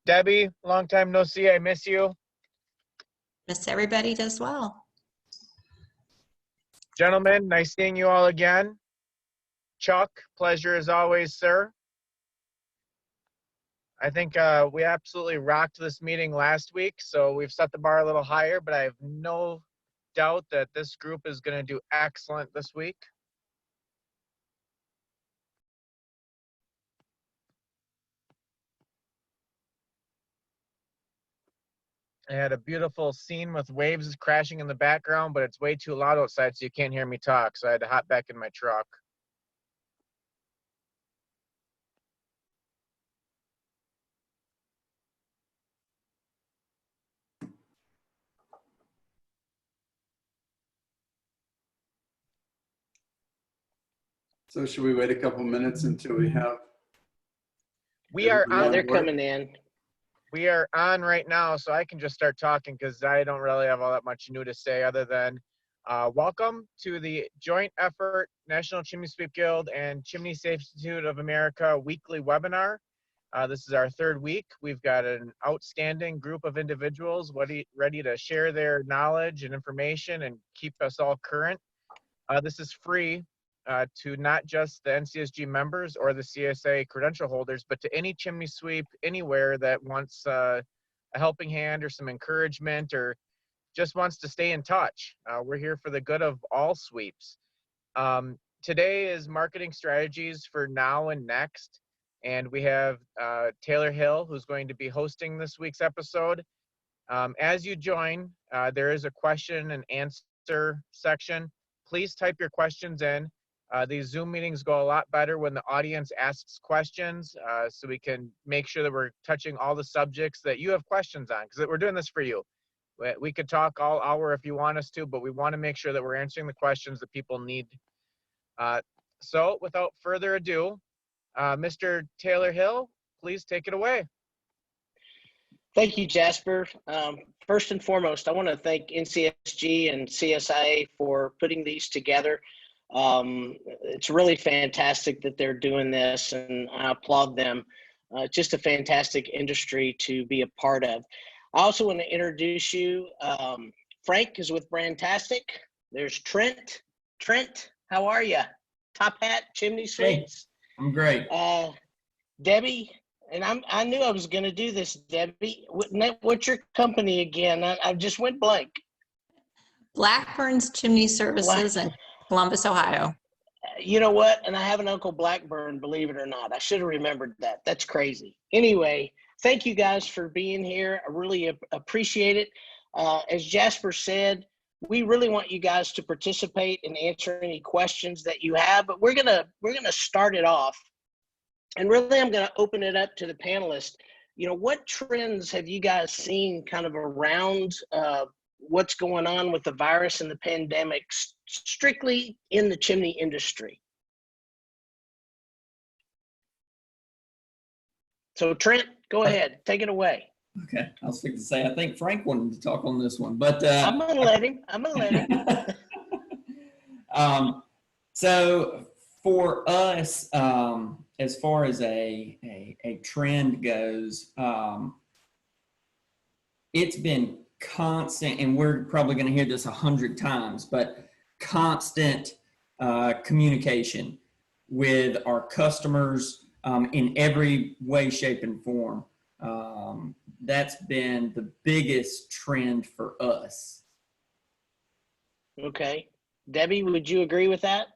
Debbie, long time no see. I miss you. Miss everybody as well. Gentlemen, nice seeing you all again. Chuck, pleasure as always, sir. I think we absolutely rocked this meeting last week, so we've set the bar a little higher, but I have no doubt that this group is going to do excellent this week. I had a beautiful scene with waves crashing in the background, but it's way too loud outside, so you can't hear me talk, so I had to hop back in my truck. So should we wait a couple minutes until we have? We are on. They're coming in. We are on right now, so I can just start talking because I don't really have all that much new to say other than welcome to the joint effort National Chimney Sweep Guild and Chimney Safe Institute of America weekly webinar. This is our third week. We've got an outstanding group of individuals ready to share their knowledge and information and keep us all current. This is free to not just the NCSG members or the CSIA credential holders, but to any chimney sweep anywhere that wants a helping hand or some encouragement or just wants to stay in touch. We're here for the good of all sweeps. Today is marketing strategies for now and next. And we have Taylor Hill, who's going to be hosting this week's episode. As you join, there is a question and answer section. Please type your questions in. These Zoom meetings go a lot better when the audience asks questions, so we can make sure that we're touching all the subjects that you have questions on, because we're doing this for you. We could talk all hour if you want us to, but we want to make sure that we're answering the questions that people need. So without further ado, Mr. Taylor Hill, please take it away. Thank you, Jasper. First and foremost, I want to thank NCSG and CSIA for putting these together. It's really fantastic that they're doing this, and I applaud them. Just a fantastic industry to be a part of. I also want to introduce you. Frank is with Brandtastic. There's Trent. Trent, how are you? Top Hat Chimney Sweeps. Hey, I'm great. Debbie, and I knew I was going to do this, Debbie. What's your company again? I just went blank. Blackburn's Chimney Services in Columbus, Ohio. You know what? And I have an Uncle Blackburn, believe it or not. I should have remembered that. That's crazy. Anyway, thank you guys for being here. I really appreciate it. As Jasper said, we really want you guys to participate and answer any questions that you have, but we're gonna start it off. And really, I'm going to open it up to the panelists. You know, what trends have you guys seen kind of around what's going on with the virus and the pandemic, strictly in the chimney industry? So Trent, go ahead, take it away. Okay, I was fixing to say, I think Frank wanted to talk on this one, but I'm gonna let him. So for us, as far as a trend goes, it's been constant, and we're probably going to hear this 100 times, but constant communication with our customers in every way, shape, and form. That's been the biggest trend for us. Okay. Debbie, would you agree with that?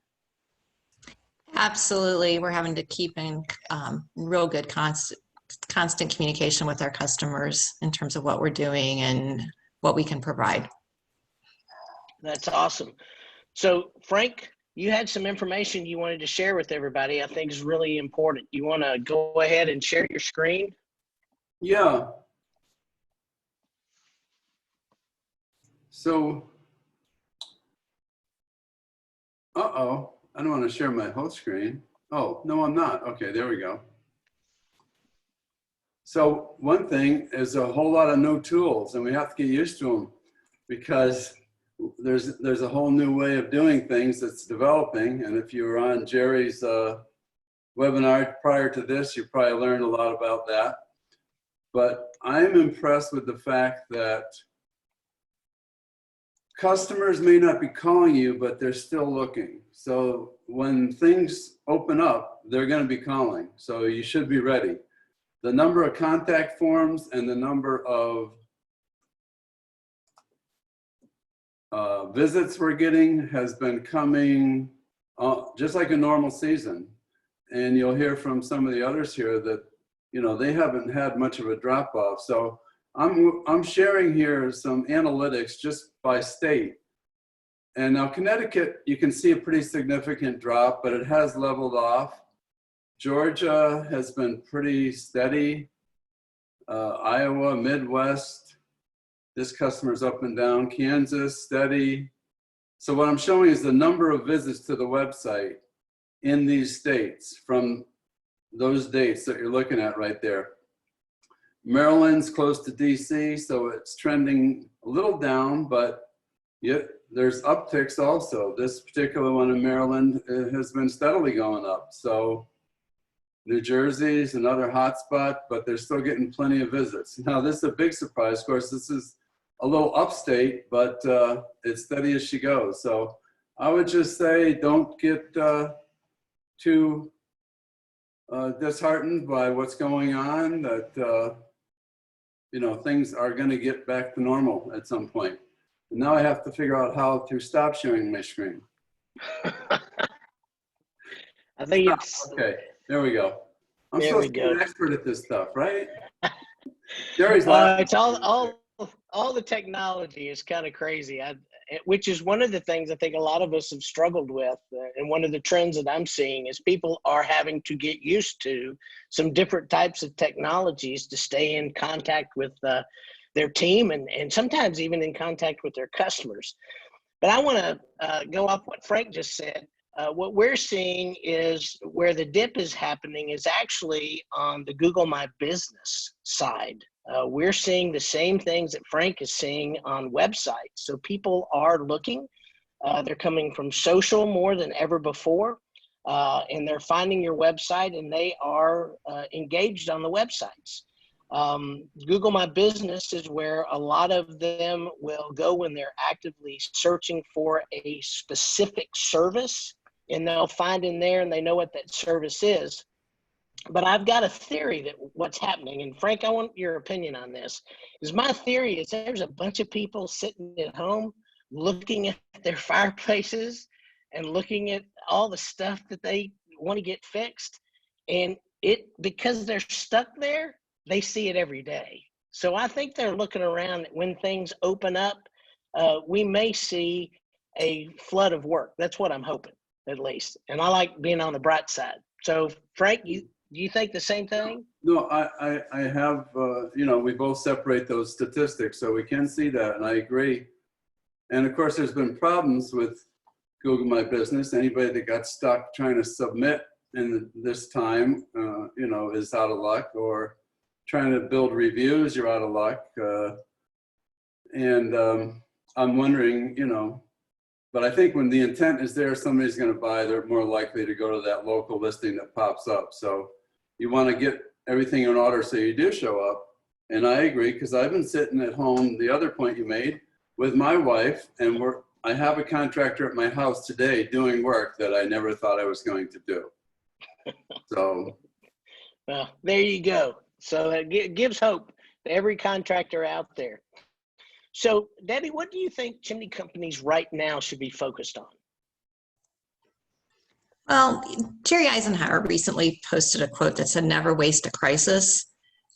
Absolutely. We're having to keep in real good constant communication with our customers in terms of what we're doing and what we can provide. That's awesome. So Frank, you had some information you wanted to share with everybody. I think is really important. You want to go ahead and share your screen? Yeah. So, I don't want to share my whole screen. Oh, no, I'm not. Okay, there we go. So one thing is a whole lot of new tools, and we have to get used to them because there's a whole new way of doing things that's developing. And if you were on Jerry's webinar prior to this, you probably learned a lot about that. but I'm impressed with the fact that customers may not be calling you, but they're still looking. So when things open up, they're going to be calling. So you should be ready. The number of contact forms and the number of visits we're getting has been coming just like a normal season. And you'll hear from some of the others here that, you know, they haven't had much of a drop off. So I'm sharing here some analytics just by state. And now Connecticut, you can see a pretty significant drop, but it has leveled off. Georgia has been pretty steady. Iowa, Midwest, this customer's up and down. Kansas, steady. So what I'm showing is the number of visits to the website in these states from those dates that you're looking at right there. Maryland's close to DC, so it's trending a little down, but yet there's upticks also. This particular one in Maryland has been steadily going up. So New Jersey is another hot spot, but they're still getting plenty of visits. Now this is a big surprise. Of course, this is a little upstate, but it's steady as she goes. So I would just say don't get too disheartened by what's going on, that you know, things are going to get back to normal at some point. And now I have to figure out how to stop sharing my screen. I think it's okay. There we go. I'm there supposed we to be go. an expert at this stuff, right? Jerry's laughing. It's all the technology is kind of crazy. Which is one of the things I think a lot of us have struggled with, and one of the trends that I'm seeing is people are having to get used to some different types of technologies to stay in contact with their team and sometimes even in contact with their customers. But I want to go off what Frank just said. What we're seeing is where the dip is happening is actually on the Google My Business side. We're seeing the same things that Frank is seeing on websites. So people are looking. They're coming from social more than ever before, and they're finding your website, and they are engaged on the websites. Google My Business is where a lot of them will go when they're actively searching for a specific service, and they'll find in there and they know what that service is. But I've got a theory that what's happening, and Frank, I want your opinion on this, is my theory is there's a bunch of people sitting at home looking at their fireplaces and looking at all the stuff that they want to get fixed. And because they're stuck there, they see it every day. So I think they're looking around when things open up, we may see a flood of work. That's what I'm hoping, at least. And I like being on the bright side. So Frank, do you think the same thing? No, I have, you know, we both separate those statistics, so we can see that, and I agree. And of course, there's been problems with Google My Business. Anybody that got stuck trying to submit in this time, you know, is out of luck, or trying to build reviews, you're out of luck. I'm wondering, you know, but I think when the intent is there, somebody's going to buy, they're more likely to go to that local listing that pops up. So you want to get everything in order so you do show up. And I agree, because I've been sitting at home, the other point you made, with my wife, and I have a contractor at my house today doing work that I never thought I was going to do. So. Well, there you go. So it gives hope to every contractor out there. So, Debbie, what do you think chimney companies right now should be focused on? Well, Jerry Eisenhower recently posted a quote that said, "Never waste a crisis."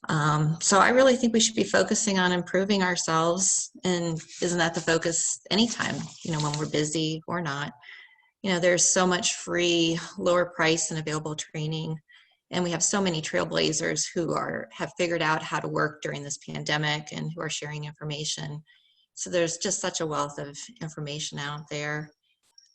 So I really think we should be focusing on improving ourselves. And isn't that the focus anytime, you know, when we're busy or not? You know, there's so much free, lower price and available training. And we have so many trailblazers who have figured out how to work during this pandemic and who are sharing information. So there's just such a wealth of information out there.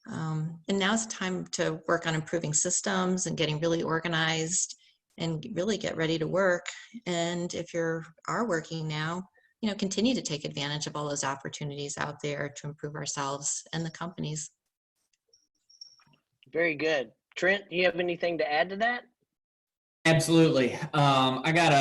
And now it's time to work on improving systems and getting really organized and really get ready to work. And if you are working now, you know, continue to take advantage of all those opportunities out there to improve ourselves and the companies. Very good. Trent, do you have anything to add to that? Absolutely. I got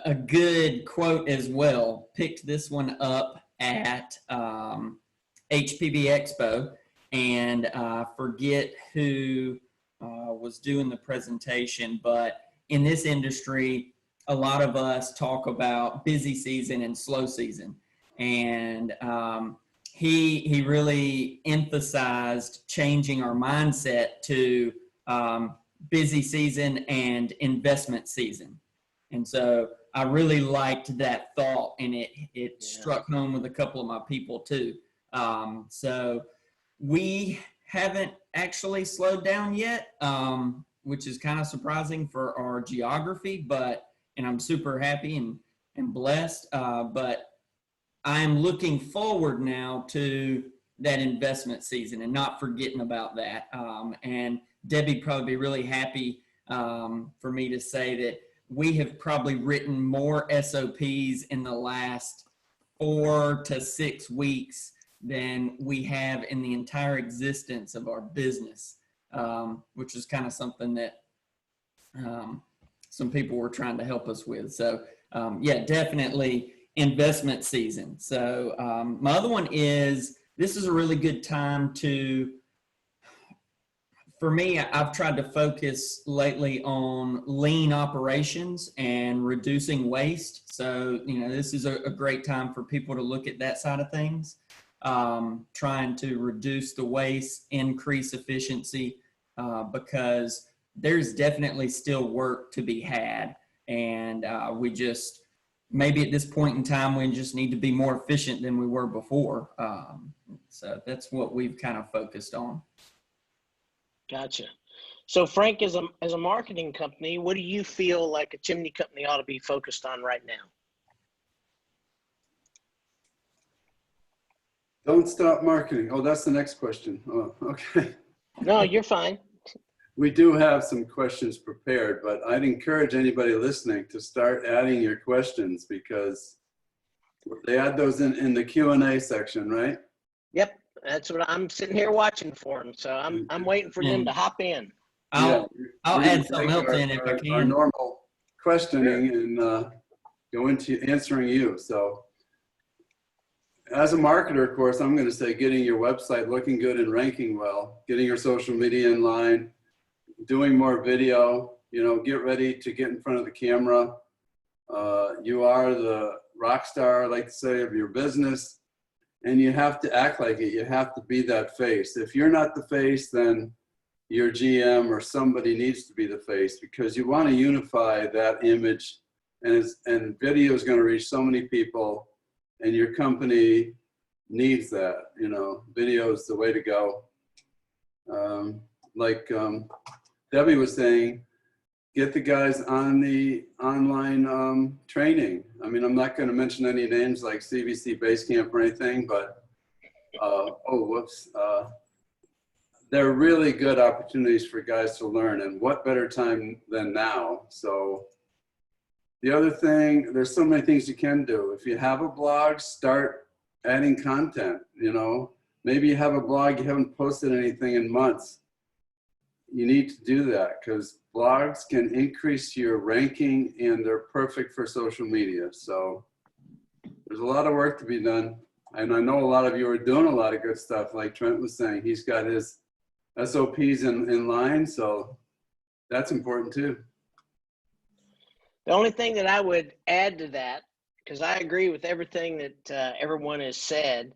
a good quote as well. Picked this one up at HPB Expo, and forget who was doing the presentation, but in this industry, a lot of us talk about busy season and slow season, and he really emphasized changing our mindset to busy season and investment season. And so I really liked that thought, and it struck home with a couple of my people too. So we haven't actually slowed down yet, which is kind of surprising for our geography, and I'm super happy and blessed. But I'm looking forward now to that investment season and not forgetting about that. And Debbie'd probably be really happy for me to say that we have probably written more SOPs in the last 4 to 6 weeks than we have in the entire existence of our business, which is kind of something that some people were trying to help us with. So yeah, definitely investment season. So my other one is, this is a really good time to, for me, I've tried to focus lately on lean operations and reducing waste. So, this is a great time for people to look at that side of things, trying to reduce the waste, increase efficiency, because there's definitely still work to be had. And maybe at this point in time, we just need to be more efficient than we were before. So that's what we've kind of focused on. Gotcha. So Frank, as a marketing company, what do you feel like a chimney company ought to be focused on right now? Don't stop marketing. Oh, that's the next question. Oh, okay. No, you're fine. We do have some questions prepared, but I'd encourage anybody listening to start adding your questions, because they add those in the Q&A section, right? Yep. That's what I'm sitting here watching for them. So I'm waiting for them to hop in. I'll add something else in if I can. Our normal questioning and go into answering you. So as a marketer, of course, I'm going to say getting your website looking good and ranking well, getting your social media in line, doing more video, get ready to get in front of the camera. You are the rock star, I like to say, of your business. And you have to act like it. You have to be that face. If you're not the face, then your GM or somebody needs to be the face, because you want to unify that image. And video is going to reach so many people, and your company needs that. Video is the way to go. Debbie was saying, get the guys on the online training. I mean, I'm not going to mention any names like CVC Basecamp or anything, but they're really good opportunities for guys to learn, and what better time than now. So the other thing, there's so many things you can do. If you have a blog, start adding content. Maybe you have a blog, you haven't posted anything in months. You need to do that, because blogs can increase your ranking, and they're perfect for social media. So there's a lot of work to be done. And I know a lot of you are doing a lot of good stuff. Like Trent was saying, he's got his SOPs in line. So that's important too. The only thing that I would add to that, because I agree with everything that everyone has said,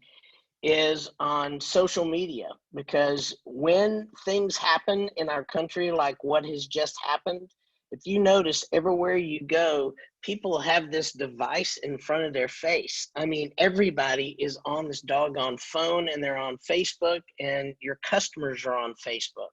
is on social media. Because when things happen in our country, like what has just happened, if you notice, everywhere you go, people have this device in front of their face. I mean, everybody is on this doggone phone, and they're on Facebook, and your customers are on Facebook.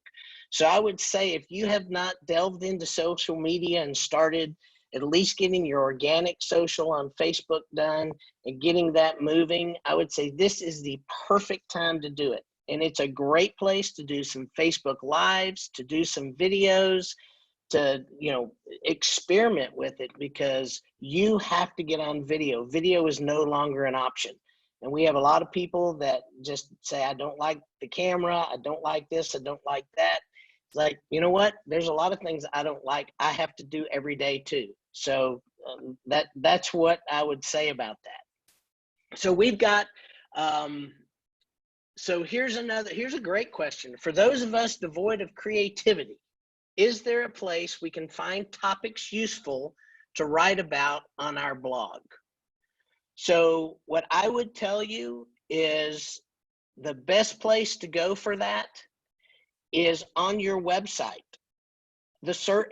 So I would say, if you have not delved into social media and started at least getting your organic social on Facebook done and getting that moving, I would say this is the perfect time to do it. And it's a great place to do some Facebook Lives, to do some videos, to, experiment with it, because you have to get on video. Video is no longer an option. And we have a lot of people that just say, I don't like the camera, I don't like this, I don't like that. It's like, you know what? There's a lot of things I don't like. I have to do every day too. So that's what I would say about that. So we've got, so here's a great question. For those of us devoid of creativity, is there a place we can find topics useful to write about on our blog? So what I would tell you is the best place to go for that is on your website.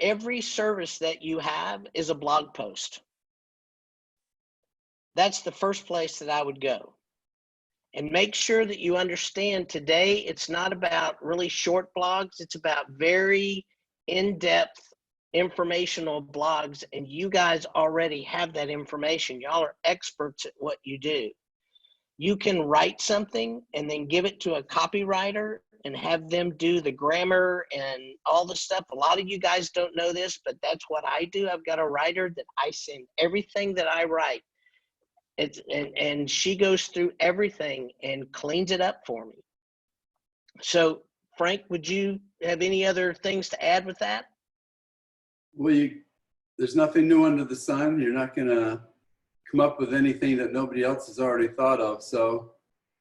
Every service that you have is a blog post. That's the first place that I would go. And make sure that you understand today, it's not about really short blogs. It's about very in-depth informational blogs. And you guys already have that information. Y'all are experts at what you do. You can write something and then give it to a copywriter and have them do the grammar and all the stuff. A lot of you guys don't know this, but that's what I do. I've got a writer that I send everything that I write. And she goes through everything and cleans it up for me. So, Frank, would you have any other things to add with that? Well, there's nothing new under the sun. You're not going to come up with anything that nobody else has already thought of. So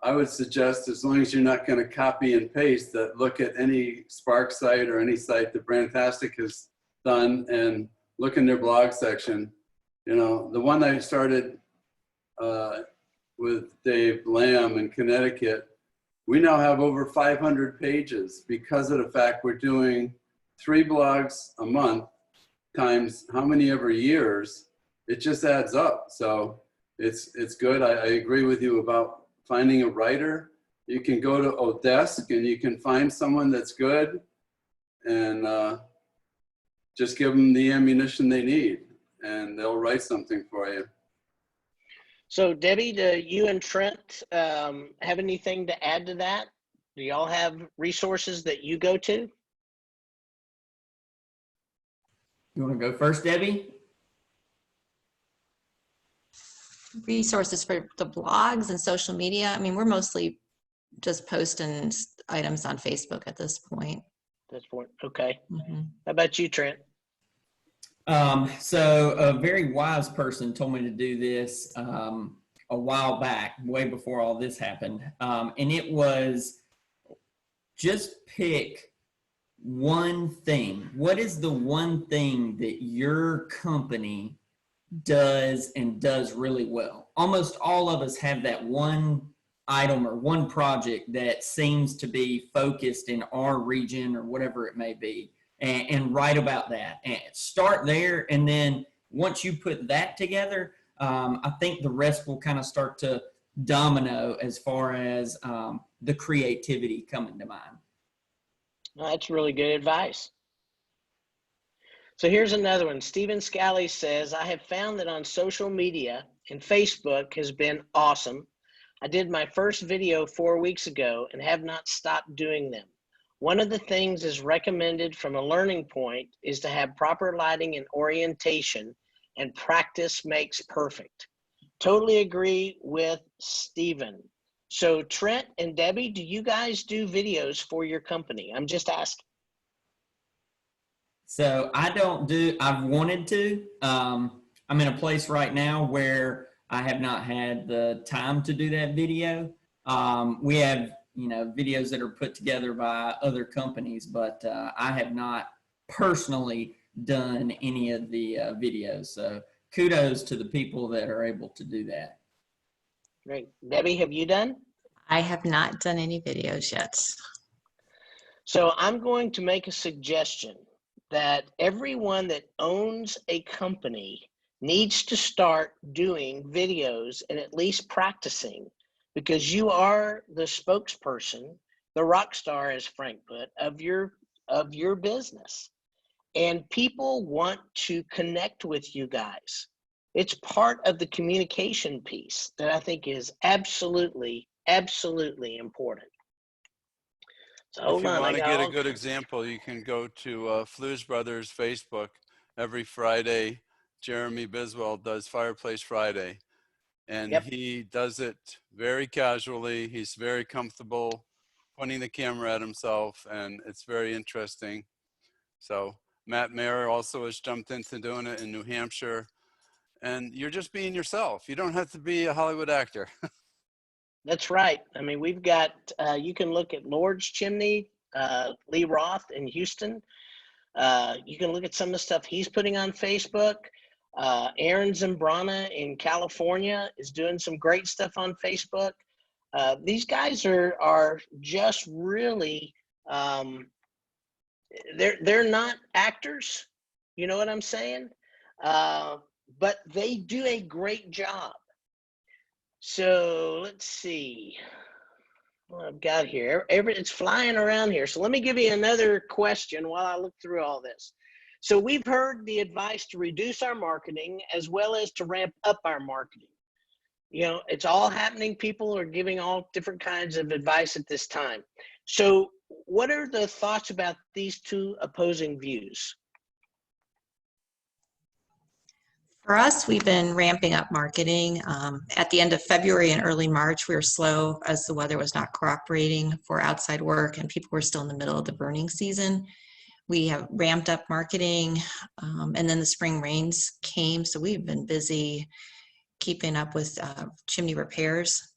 I would suggest, as long as you're not going to copy and paste, that look at any Spark site or any site that Brandtastic has done and look in their blog section. You know, the one I started with Dave Lamb in Connecticut, we now have over 500 pages because of the fact we're doing 3 blogs a month times how many ever years. It just adds up. So it's good. I agree with you about finding a writer. You can go to Odesk and you can find someone that's good and just give them the ammunition they need and they'll write something for you. So Debbie, do you and Trent have anything to add to that? Do y'all have resources that you go to? You want to go first, Debbie? Resources for the blogs and social media. I mean, we're mostly just posting items on Facebook at this point. This point, okay. Mm-hmm. How about you, Trent? So a very wise person told me to do this a while back, way before all this happened. And it was just pick one thing. What is the one thing that your company does and does really well? Almost all of us have that one item or one project that seems to be focused in our region or whatever it may be. And write about that and start there. And then once you put that together, I think the rest will kind of start to domino as far as the creativity coming to mind. Well, that's really good advice. So here's another one. Stephen Scally says, I have found that on social media and Facebook has been awesome. I did my first video 4 weeks ago and have not stopped doing them. One of the things is recommended from a learning point is to have proper lighting and orientation, and practice makes perfect. Totally agree with Stephen. So Trent and Debbie, do you guys do videos for your company? I'm just asking. So I don't do, I've wanted to. I'm in a place right now where I have not had the time to do that video. We have, you know, videos that are put together by other companies, but I have not personally done any of the videos. So kudos to the people that are able to do that. Great. Debbie, have you done? I have not done any videos yet. So I'm going to make a suggestion that everyone that owns a company needs to start doing videos and at least practicing, because you are the spokesperson, the rock star, as Frank put, of your business. And people want to connect with you guys. It's part of the communication piece that I think is absolutely, absolutely important. So hold on. If you want to get a good example, you can go to Flues Brothers Facebook. Every Friday, Jeremy Biswell does Fireplace Friday. And Yep. he does it very casually. He's very comfortable pointing the camera at himself, and it's very interesting. So Matt Mayer also has jumped into doing it in New Hampshire. And you're just being yourself. You don't have to be a Hollywood actor. That's right. I mean, we've got, you can look at Lord's Chimney, Lee Roth in Houston. You can look at some of the stuff he's putting on Facebook. Aaron Zambrana in California is doing some great stuff on Facebook. These guys are just really, they're not actors. You know what I'm saying? But they do a great job. So let's see what I've got here. It's flying around here. So let me give you another question while I look through all this. So we've heard the advice to reduce our marketing as well as to ramp up our marketing. You know, it's all happening. People are giving all different kinds of advice at this time. So what are the thoughts about these two opposing views? For us, we've been ramping up marketing. At the end of February and early March, we were slow as the weather was not cooperating for outside work and people were still in the middle of the burning season. We have ramped up marketing, and then the spring rains came, so we've been busy keeping up with chimney repairs.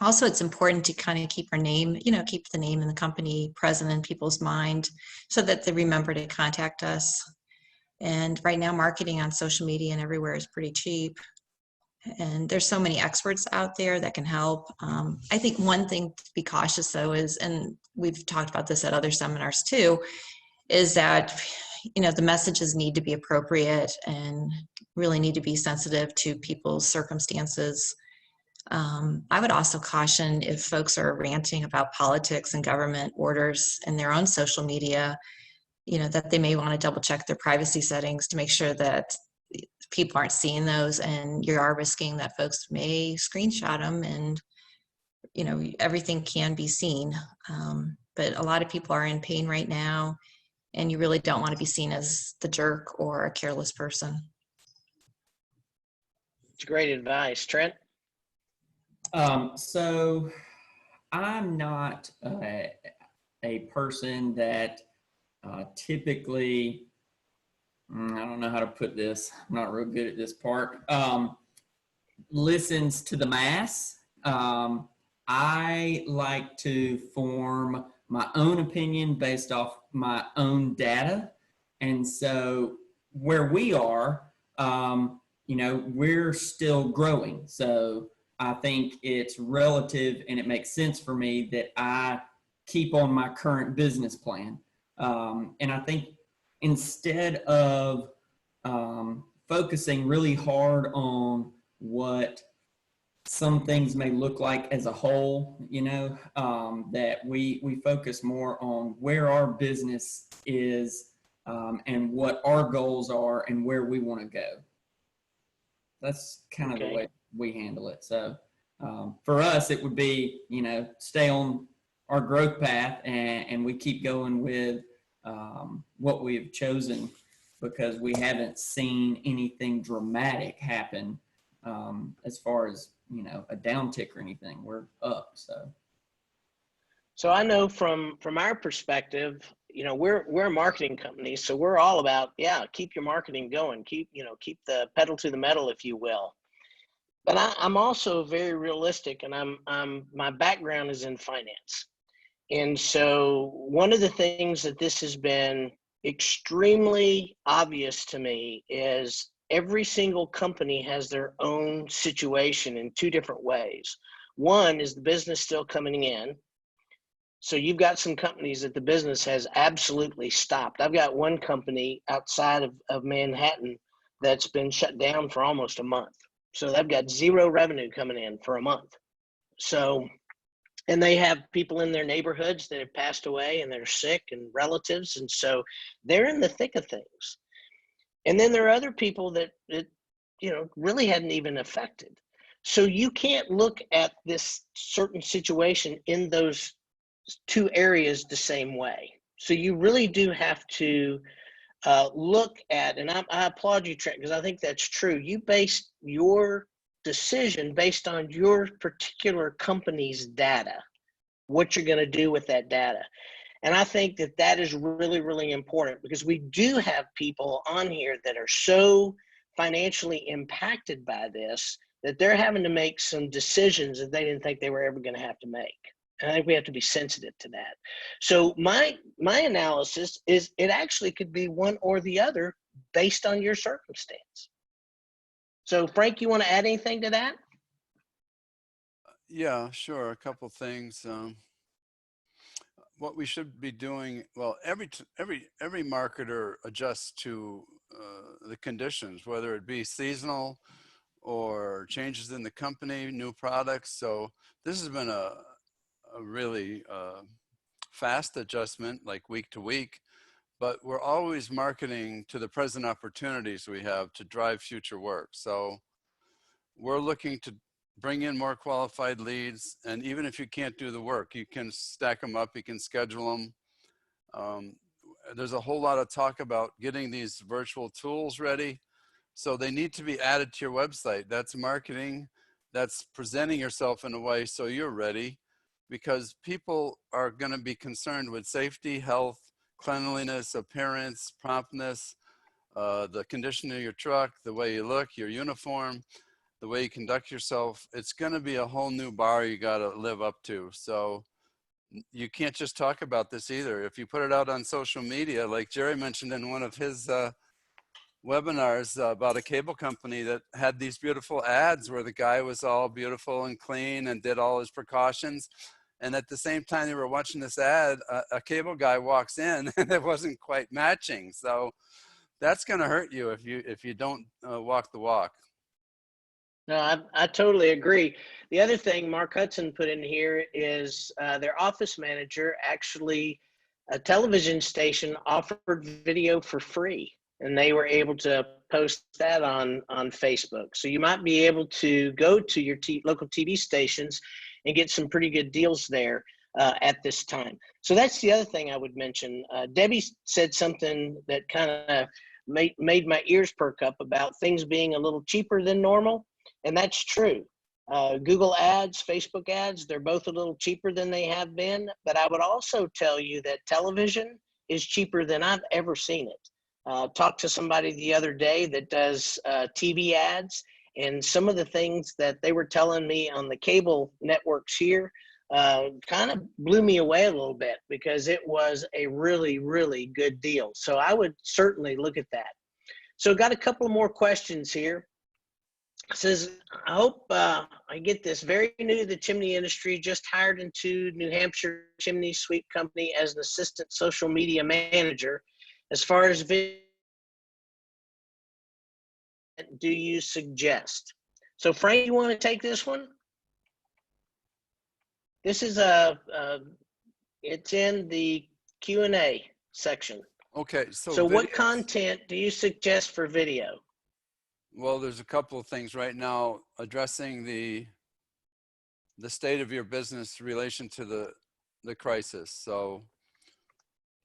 Also, it's important to kind of keep our name, keep the name and the company present in people's mind so that they remember to contact us. And right now, marketing on social media and everywhere is pretty cheap. And there's so many experts out there that can help. I think one thing to be cautious, though, is, and we've talked about this at other seminars too, is that, the messages need to be appropriate and really need to be sensitive to people's circumstances. I would also caution if folks are ranting about politics and government orders in their own social media, that they may want to double check their privacy settings to make sure that people aren't seeing those, and you are risking that folks may screenshot them, and everything can be seen. But a lot of people are in pain right now, and you really don't want to be seen as the jerk or a careless person. It's great advice. Trent? So I'm not a person that typically, I don't know how to put this, I'm not real good at this part, listens to the mass. I like to form my own opinion based off my own data. And so where we are, we're still growing. So I think it's relative, and it makes sense for me that I keep on my current business plan. And I think instead of focusing really hard on what some things may look like as a whole, that we focus more on where our business is and what our goals are and where we want to go. That's kind of the way we handle it. So for us, it would be, stay on our growth path and we keep going with what we've chosen, because we haven't seen anything dramatic happen as far as, a downtick or anything. We're up. So I know from our perspective, we're a marketing company, so we're all about, keep your marketing going, keep the pedal to the metal, if you will. But I'm also very realistic, and my background is in finance. And so one of the things that this has been extremely obvious to me is every single company has their own situation in two different ways. One is the business still coming in. So you've got some companies that the business has absolutely stopped. I've got one company outside of Manhattan that's been shut down for almost a month. So they've got zero revenue coming in for a month. So, and they have people in their neighborhoods that have passed away and they're sick and relatives. And so they're in the thick of things. And then there are other people that really hadn't even affected. So you can't look at this certain situation in those two areas the same way. So you really do have to look at, and I applaud you, Trent, because I think that's true. You base your decision based on your particular company's data, what you're going to do with that data. And I think that that is really, really important, because we do have people on here that are so financially impacted by this that they're having to make some decisions that they didn't think they were ever going to have to make. And I think we have to be sensitive to that. So my analysis is it actually could be one or the other based on your circumstance. So Frank, you want to add anything to that? Yeah, sure. A couple things. What we should be doing, well, every marketer adjusts to the conditions, whether it be seasonal or changes in the company, new products. So this has been a really fast adjustment, like week to week, but we're always marketing to the present opportunities we have to drive future work. So we're looking to bring in more qualified leads. And even if you can't do the work, you can stack them up, you can schedule them. There's a whole lot of talk about getting these virtual tools ready. So they need to be added to your website. That's marketing. That's presenting yourself in a way so you're ready, because people are going to be concerned with safety, health, cleanliness, appearance, promptness, the condition of your truck, the way you look, your uniform, the way you conduct yourself. It's going to be a whole new bar you got to live up to. So you can't just talk about this either. If you put it out on social media, like Jerry mentioned in one of his webinars about a cable company that had these beautiful ads where the guy was all beautiful and clean and did all his precautions. And at the same time they were watching this ad, a cable guy walks in and it wasn't quite matching. So that's going to hurt you if you don't walk the walk. No, I totally agree. The other thing Mark Hudson put in here is their office manager, actually a television station, offered video for free, and they were able to post that on Facebook. So you might be able to go to your local TV stations and get some pretty good deals there at this time. So that's the other thing I would mention. Debbie said something that kind of made my ears perk up about things being a little cheaper than normal. And that's true. Google ads, Facebook ads, they're both a little cheaper than they have been. But I would also tell you that television is cheaper than I've ever seen it. Talked to somebody the other day that does TV ads, and some of the things that they were telling me on the cable networks here kind of blew me away a little bit, because it was a really, really good deal. So I would certainly look at that. So got a couple more questions here. It says, I hope I get this. Very new to the chimney industry, just hired into New Hampshire Chimney Sweep Company as an assistant social media manager. As far as video, do you suggest? So Frank, you want to take this one? This is it's in the Q&A section. Okay, so what content do you suggest for video? Well, there's a couple of things right now addressing the state of your business in relation to the crisis. So,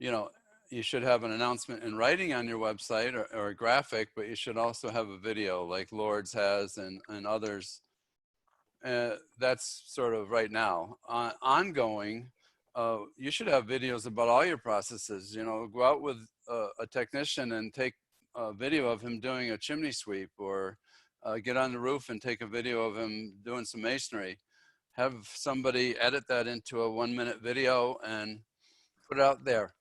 you know, you should have an announcement in writing on your website or a graphic, but you should also have a video like Lord's has and others. That's sort of right now. Ongoing, you should have videos about all your processes. You know, go out with a technician and take a video of him doing a chimney sweep, or get on the roof and take a video of him doing some masonry. Have somebody edit that into a 1-minute video and put it out there.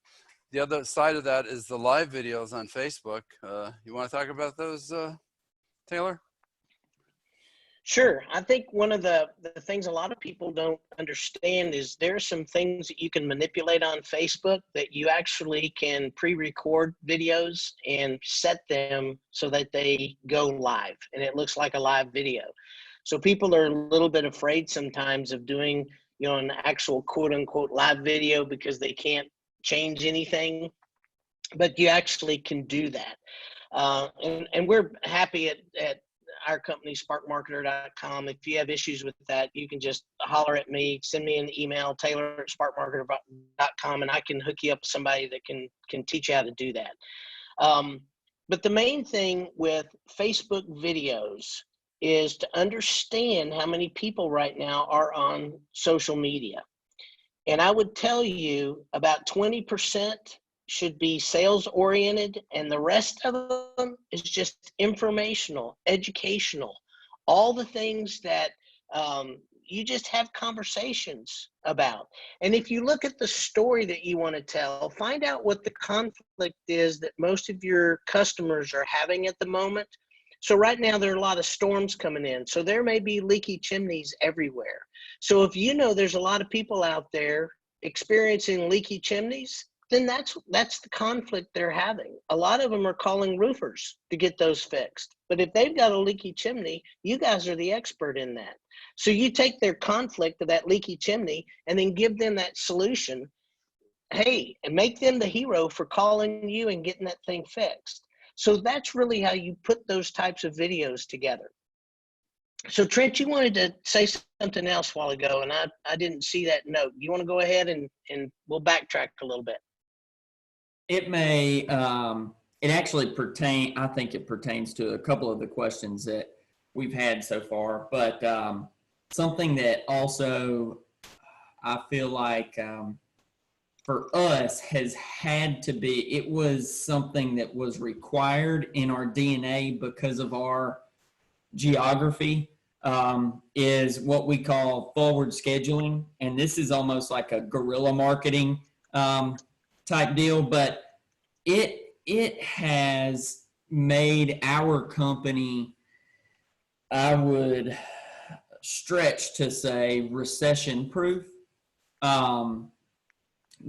The other side of that is the live videos on Facebook. You want to talk about those, Taylor? Sure. I think one of the things a lot of people don't understand is there are some things that you can manipulate on Facebook that you actually can pre-record videos and set them so that they go live and it looks like a live video. So people are a little bit afraid sometimes of doing, you know, an actual quote unquote live video because they can't change anything, but you actually can do that. And we're happy at our company, sparkmarketer.com. If you have issues with that, you can just holler at me, send me an email, taylor@sparkmarketer.com, and I can hook you up with somebody that can teach you how to do that. But the main thing with Facebook videos is to understand how many people right now are on social media. And I would tell you about 20% should be sales oriented, and the rest of them is just informational, educational, all the things that you just have conversations about. And if you look at the story that you want to tell, find out what the conflict is that most of your customers are having at the moment. So right now there are a lot of storms coming in, so there may be leaky chimneys everywhere. So if you know there's a lot of people out there experiencing leaky chimneys, then that's the conflict they're having. A lot of them are calling roofers to get those fixed. But if they've got a leaky chimney, you guys are the expert in that. So you take their conflict of that leaky chimney and then give them that solution, hey, and make them the hero for calling you and getting that thing fixed. So that's really how you put those types of videos together. So Trent, you wanted to say something else a while ago, and I didn't see that note. You want to go ahead and we'll backtrack a little bit. It may, it actually I think it pertains to a couple of the questions that we've had so far, but something that also I feel like for us has had to be, it was something that was required in our DNA because of our geography, is what we call forward scheduling. And this is almost like a guerrilla marketing type deal, but it has made our company, I would stretch to say, recession proof,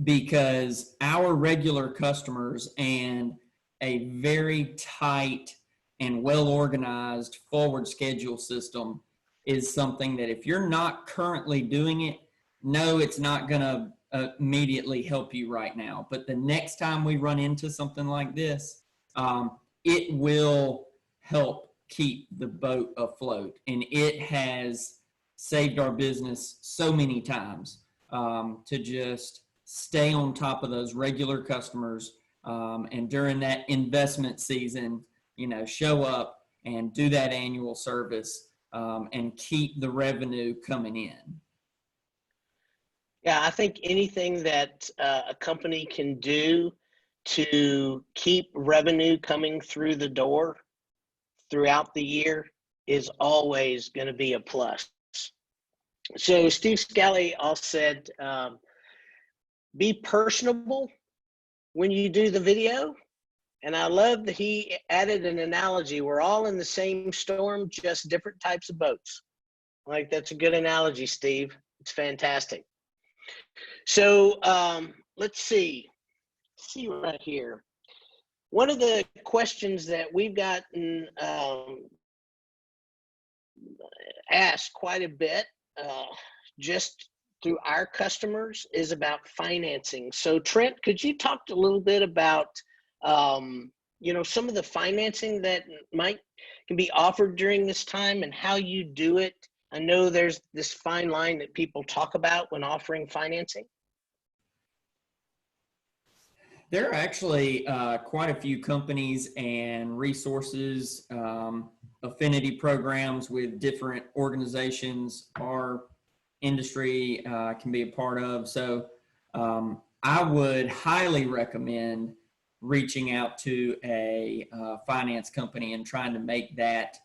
because our regular customers and a very tight and well-organized forward schedule system is something that if you're not currently doing it, no, it's not going to immediately help you right now. But the next time we run into something like this, it will help keep the boat afloat. And it has saved our business so many times to just stay on top of those regular customers. And during that investment season, show up and do that annual service and keep the revenue coming in. Yeah, I think anything that a company can do to keep revenue coming through the door throughout the year is always going to be a plus. So Steve Scally also said, be personable when you do the video. And I love that he added an analogy. We're all in the same storm, just different types of boats. Like, that's a good analogy, Steve. It's fantastic. So let's see right here. One of the questions that we've gotten asked quite a bit just through our customers is about financing. So Trent, could you talk a little bit about some of the financing that can be offered during this time and how you do it? I know there's this fine line that people talk about when offering financing. There are actually quite a few companies and resources, affinity programs with different organizations our industry can be a part of. So I would highly recommend reaching out to a finance company and trying to make that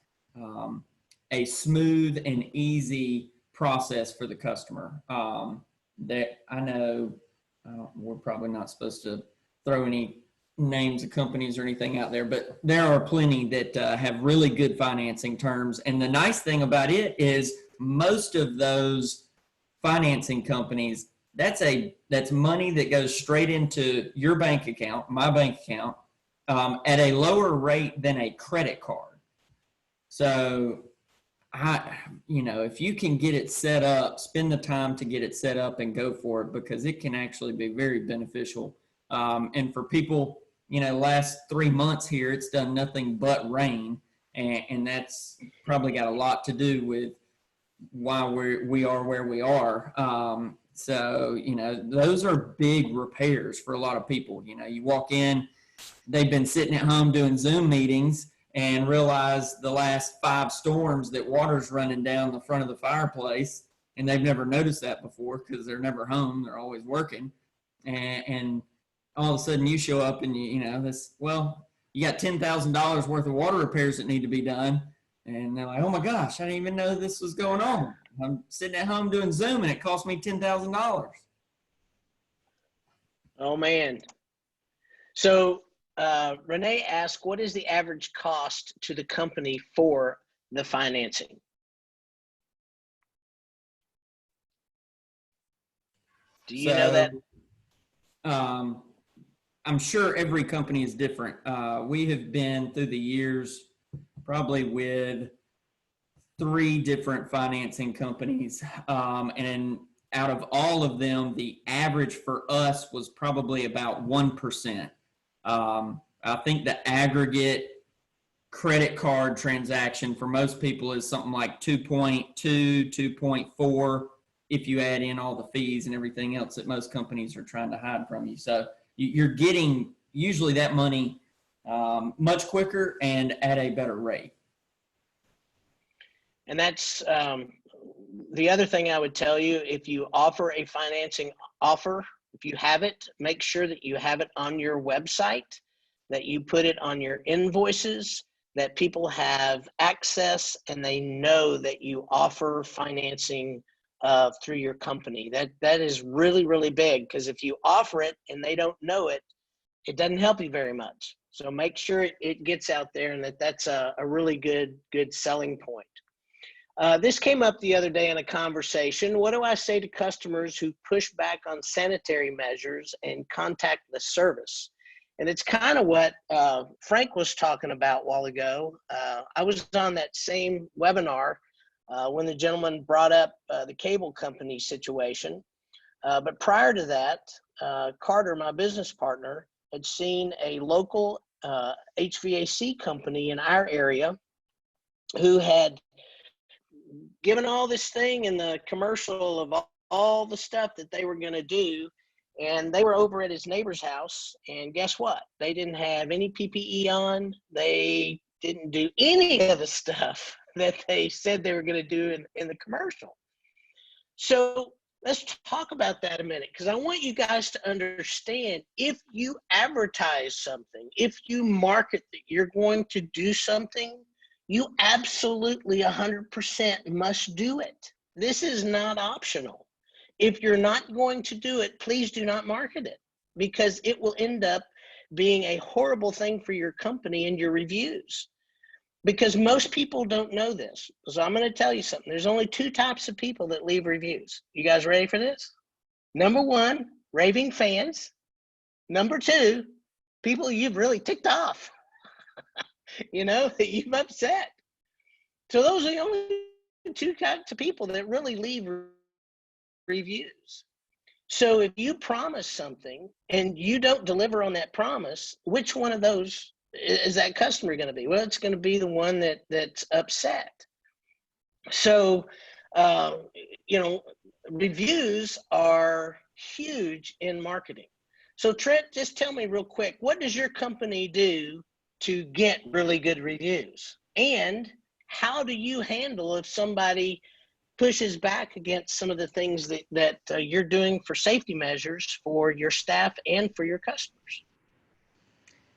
a smooth and easy process for the customer. That I know we're probably not supposed to throw any names of companies or anything out there, but there are plenty that have really good financing terms. And the nice thing about it is most of those financing companies, that's money that goes straight into your bank account, my bank account, at a lower rate than a credit card. So if you can get it set up, spend the time to get it set up and go for it, because it can actually be very beneficial. And for people, last 3 months here, it's done nothing but rain. And that's probably got a lot to do with why we are where we are. So, those are big repairs for a lot of people. You walk in, they've been sitting at home doing Zoom meetings and realize the last 5 storms that water's running down the front of the fireplace, and they've never noticed that before because they're never home. They're always working. And all of a sudden you show up and you know, you got $10,000 worth of water repairs that need to be done. And they're like, oh my gosh, I didn't even know this was going on. I'm sitting at home doing Zoom and it cost me $10,000. Oh man. So Renee asked, what is the average cost to the company for the financing? Do you know that? I'm sure every company is different. We have been through the years probably with 3 different financing companies. And out of all of them, the average for us was probably about 1%. I think the aggregate credit card transaction for most people is something like 2.2, 2.4, if you add in all the fees and everything else that most companies are trying to hide from you. So you're getting usually that money much quicker and at a better rate. And that's the other thing I would tell you. If you offer a financing offer, if you have it, make sure that you have it on your website, that you put it on your invoices, that people have access and they know that you offer financing through your company. That is really, really big, because if you offer it and they don't know it, it doesn't help you very much. So make sure it gets out there, and that's a really good selling point. This came up the other day in a conversation. What do I say to customers who push back on sanitary measures and contactless service? And it's kind of what Frank was talking about a while ago. I was on that same webinar when the gentleman brought up the cable company situation. But prior to that, Carter, my business partner, had seen a local HVAC company in our area who had given all this thing in the commercial of all the stuff that they were going to do. And they were over at his neighbor's house, and guess what? They didn't have any PPE on. They didn't do any of the stuff that they said they were going to do in the commercial. So let's talk about that a minute, because I want you guys to understand, if you advertise something, if you market that you're going to do something, you absolutely 100% must do it. This is not optional. If you're not going to do it, please do not market it, because it will end up being a horrible thing for your company and your reviews, because most people don't know this. So I'm going to tell you something. There's only 2 types of people that leave reviews. You guys ready for this? Number 1, raving fans. Number 2, people you've really ticked off, you know, that you've upset. So those are the only 2 types of people that really leave reviews. So if you promise something and you don't deliver on that promise, which one of those is that customer going to be? Well, it's going to be the one that's upset. So, you know, reviews are huge in marketing. So Trent, just tell me real quick, what does your company do to get really good reviews? And how do you handle if somebody pushes back against some of the things that you're doing for safety measures for your staff and for your customers?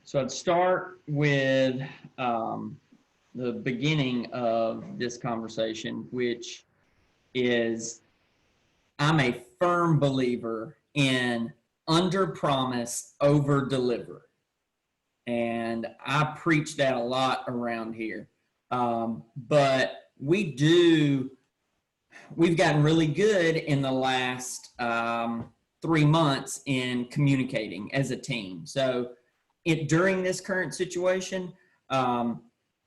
So I'd start with the beginning of this conversation, which is I'm a firm believer in under promise, over deliver. And I preach that a lot around here. But we've gotten really good in the last 3 months in communicating as a team. So during this current situation,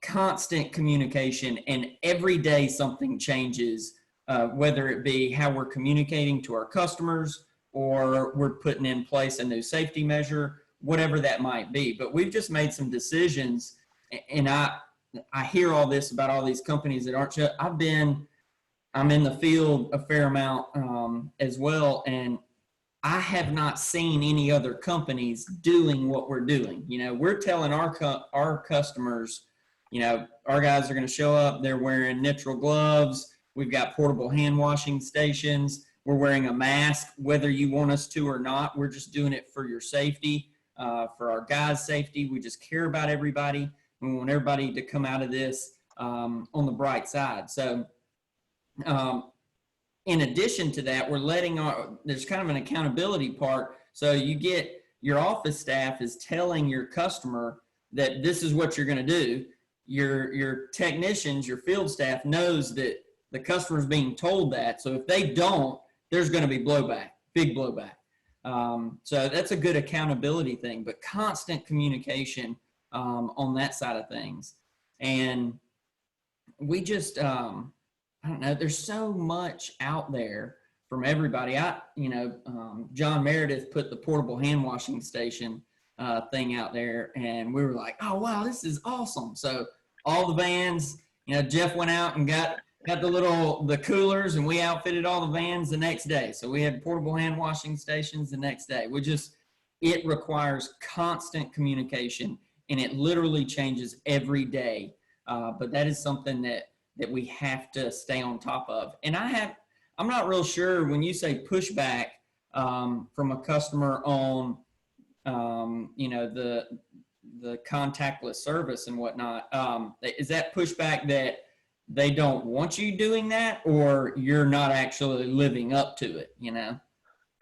constant communication, and every day something changes, whether it be how we're communicating to our customers or we're putting in place a new safety measure, whatever that might be. But we've just made some decisions, and I hear all this about all these companies that aren't shut. I'm in the field a fair amount as well, and I have not seen any other companies doing what we're doing. You know, we're telling our customers, you know, our guys are going to show up, they're wearing nitrile gloves, We've got portable hand washing stations. We're wearing a mask, whether you want us to or not. We're just doing it for your safety, for our guys' safety. We just care about everybody. We want everybody to come out of this on the bright side. So in addition to that, we're letting there's kind of an accountability part. So you get your office staff is telling your customer that this is what you're going to do. Your technicians, your field staff knows that the customer's being told that. So if they don't, there's going to be blowback, big blowback. So that's a good accountability thing, but constant communication on that side of things. And we just, I don't know, there's so much out there from everybody. John Meredith put the portable hand washing station thing out there, and we were like, oh, wow, this is awesome. So all the vans, Jeff went out and got the coolers, and we outfitted all the vans the next day. So we had portable hand washing stations the next day. It requires constant communication, and it literally changes every day. But that is something that we have to stay on top of. And I'm not real sure when you say pushback from a customer on, the contactless service and whatnot. Is that pushback that they don't want you doing that, or you're not actually living up to it?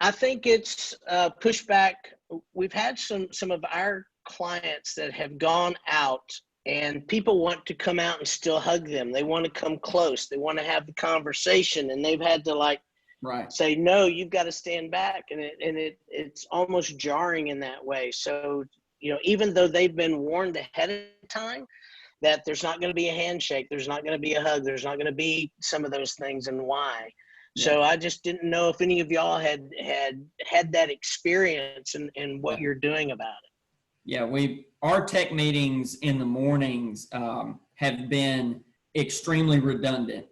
I think it's pushback. We've had some of our clients that have gone out, and people want to come out and still hug them. They want to come close. They want to have the conversation, and they've had to say, no, you've got to stand back. And it's almost jarring in that way. So, even though they've been warned ahead of time that there's not going to be a handshake, there's not going to be a hug, there's not going to be some of those things, and why. Yeah. So I just didn't know if any of y'all had that experience and what you're doing about it. Yeah, our tech meetings in the mornings have been extremely redundant,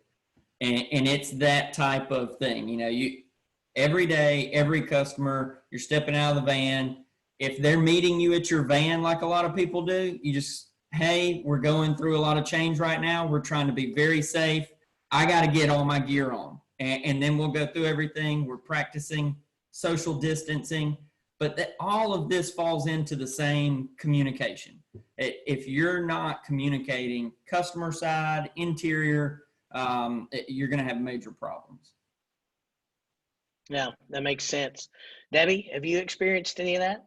and it's that type of thing. Every day, every customer, you're stepping out of the van. If they're meeting you at your van, like a lot of people do, you just, hey, we're going through a lot of change right now. We're trying to be very safe. I got to get all my gear on, and then we'll go through everything. We're practicing social distancing. But all of this falls into the same communication. If you're not communicating customer side, interior, you're going to have major problems. Yeah, that makes sense. Debbie, have you experienced any of that?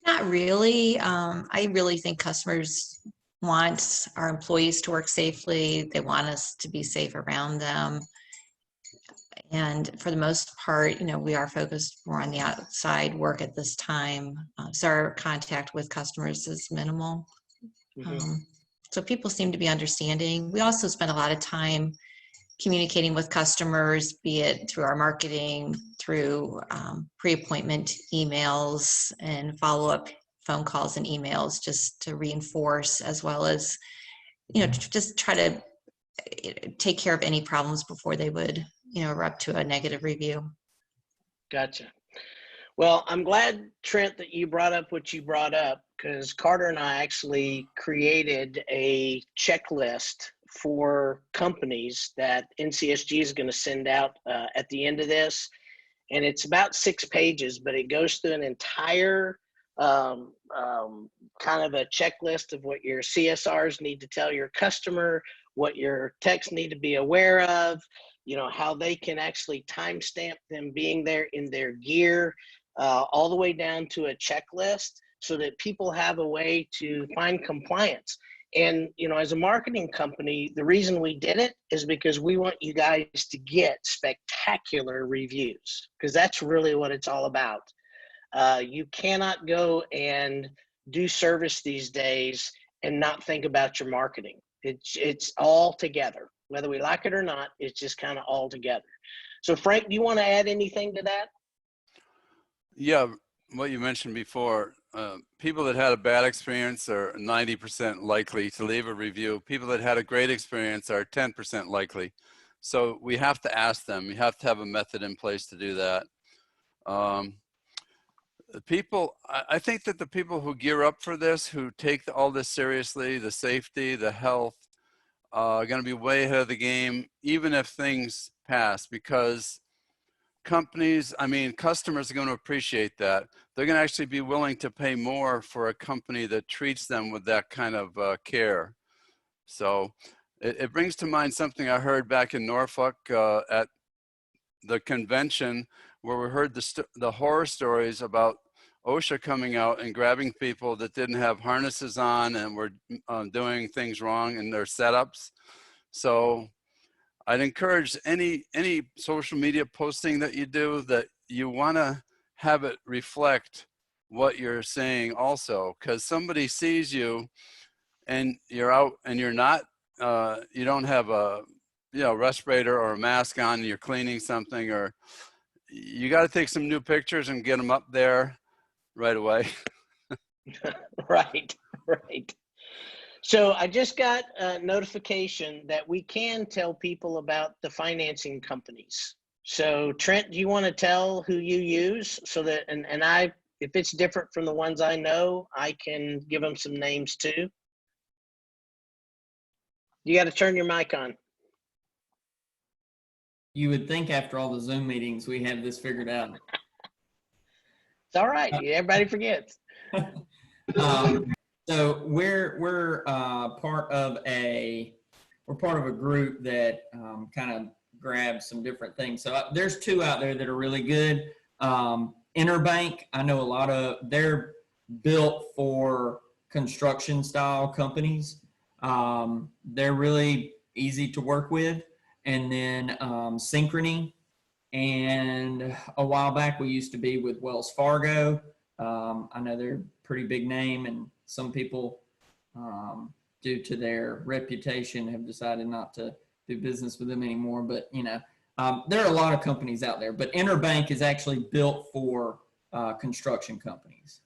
Not really. I really think customers want our employees to work safely. They want us to be safe around them. And for the most part, we are focused more on the outside work at this time. So our contact with customers is minimal. Mm-hmm. So people seem to be understanding. We also spend a lot of time communicating with customers, be it through our marketing, through pre-appointment emails and follow-up phone calls and emails, just to reinforce, as well as, just try to take care of any problems before they would erupt to a negative review. Gotcha. Well, I'm glad, Trent, that you brought up what you brought up, because Carter and I actually created a checklist for companies that NCSG is going to send out at the end of this. And it's about 6 pages, but it goes through an entire kind of a checklist of what your CSRs need to tell your customer, what your techs need to be aware of, how they can actually timestamp them being there in their gear, all the way down to a checklist, so that people have a way to find compliance. And, as a marketing company, the reason we did it is because we want you guys to get spectacular reviews, because that's really what it's all about. You cannot go and do service these days and not think about your marketing. It's all together. Whether we like it or not, it's just kind of all together. So Frank, do you want to add anything to that? Yeah, what you mentioned before, people that had a bad experience are 90% likely to leave a review. People that had a great experience are 10% likely. So we have to ask them. We have to have a method in place to do that. I think that the people who gear up for this, who take all this seriously, the safety, the health, going to be way ahead of the game, even if things pass, because customers are going to appreciate that. They're going to actually be willing to pay more for a company that treats them with that kind of care. So it brings to mind something I heard back in Norfolk at the convention, where we heard the horror stories about OSHA coming out and grabbing people that didn't have harnesses on and were doing things wrong in their setups. So I'd encourage any social media posting that you do, that you want to have it reflect what you're saying also, because somebody sees you and you're out and you're not, you don't have a respirator or a mask on, and you're cleaning something, or you got to take some new pictures and get them up there right away. Right. So I just got a notification that we can tell people about the financing companies. So Trent, do you want to tell who you use, so that, and if it's different from the ones I know, I can give them some names too? You got to turn your mic on. You would think after all the Zoom meetings, we have this figured out. It's all right. Everybody forgets. So we're part of a group that kind of grabs some different things. So there's two out there that are really good. Interbank, I know a lot of, they're built for construction style companies. They're really easy to work with. And then Synchrony, and a while back we used to be with Wells Fargo. I know they're a pretty big name, and some people, due to their reputation, have decided not to do business with them anymore. But there are a lot of companies out there, but Interbank is actually built for construction companies.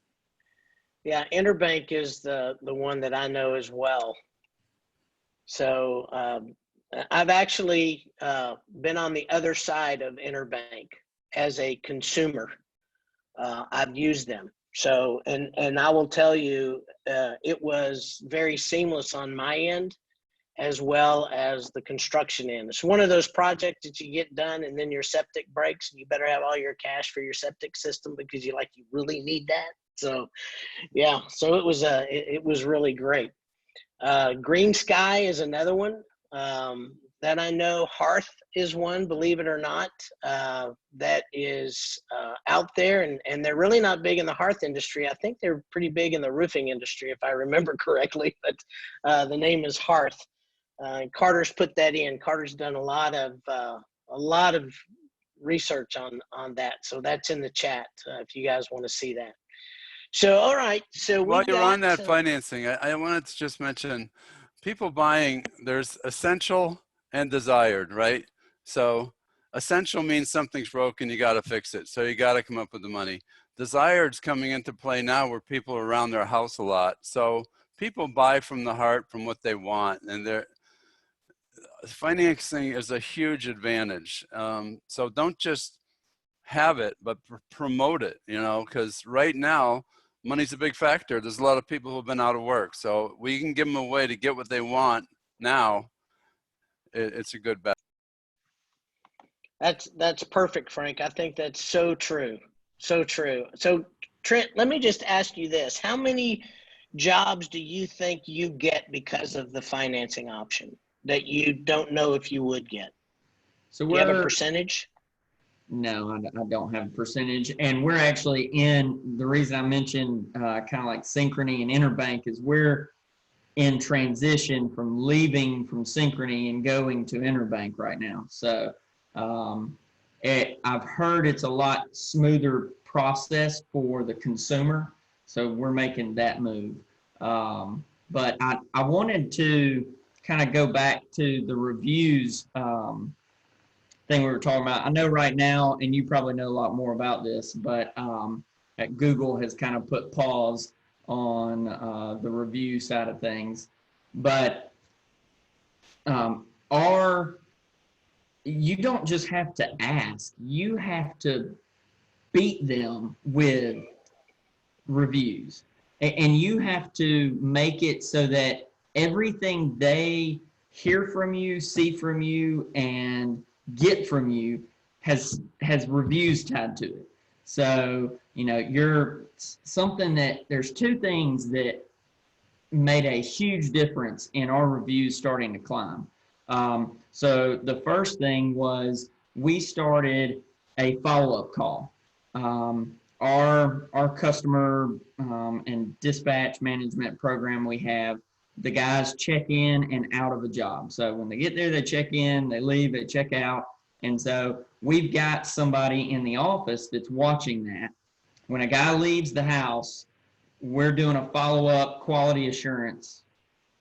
Yeah, Interbank is the one that I know as well. So I've actually been on the other side of Interbank as a consumer. I've used them. So, and I will tell you, it was very seamless on my end, as well as the construction end. It's one of those projects that you get done and then your septic breaks, and you better have all your cash for your septic system because you really need that. So yeah, so it was really great. Green Sky is another one that I know. Hearth is one, believe it or not, that is out there, and they're really not big in the hearth industry. I think they're pretty big in the roofing industry, if I remember correctly, but the name is Hearth. Carter's put that in. Carter's done a lot of research on that, so that's in the chat if you guys want to see that. So, all right. So while you're on that financing, I wanted to just mention, people buying, there's essential and desired, right? So essential means something's broken, you got to fix it. So you got to come up with the money. Desired's coming into play now, where people are around their house a lot. So people buy from the heart, from what they want, and financing is a huge advantage. So don't just have it, but promote it, because right now, money's a big factor. There's a lot of people who have been out of work. So we can give them a way to get what they want now. It's a good bet. That's perfect, Frank. I think that's so true. So true. So Trent, let me just ask you this. How many jobs do you think you get because of the financing option that you don't know if you would get? So do you have a percentage? No, I don't have a percentage. And we're actually the reason I mentioned kind of like Synchrony and Interbank is we're in transition from leaving from Synchrony and going to Interbank right now. So I've heard it's a lot smoother process for the consumer. So we're making that move. But I wanted to kind of go back to the reviews thing we were talking about. I know right now, and you probably know a lot more about this, but Google has kind of put pause on the review side of things. But you don't just have to ask, you have to beat them with reviews. And you have to make it so that everything they hear from you, see from you, and get from you has reviews tied to it. So, you know, you're something that there's two things that made a huge difference in our reviews starting to climb. So the first thing was we started a follow-up call. Our customer and dispatch management program we have, the guys check in and out of a job. So when they get there, they check in, they leave, they check out. And so we've got somebody in the office that's watching that. When a guy leaves the house, we're doing a follow-up quality assurance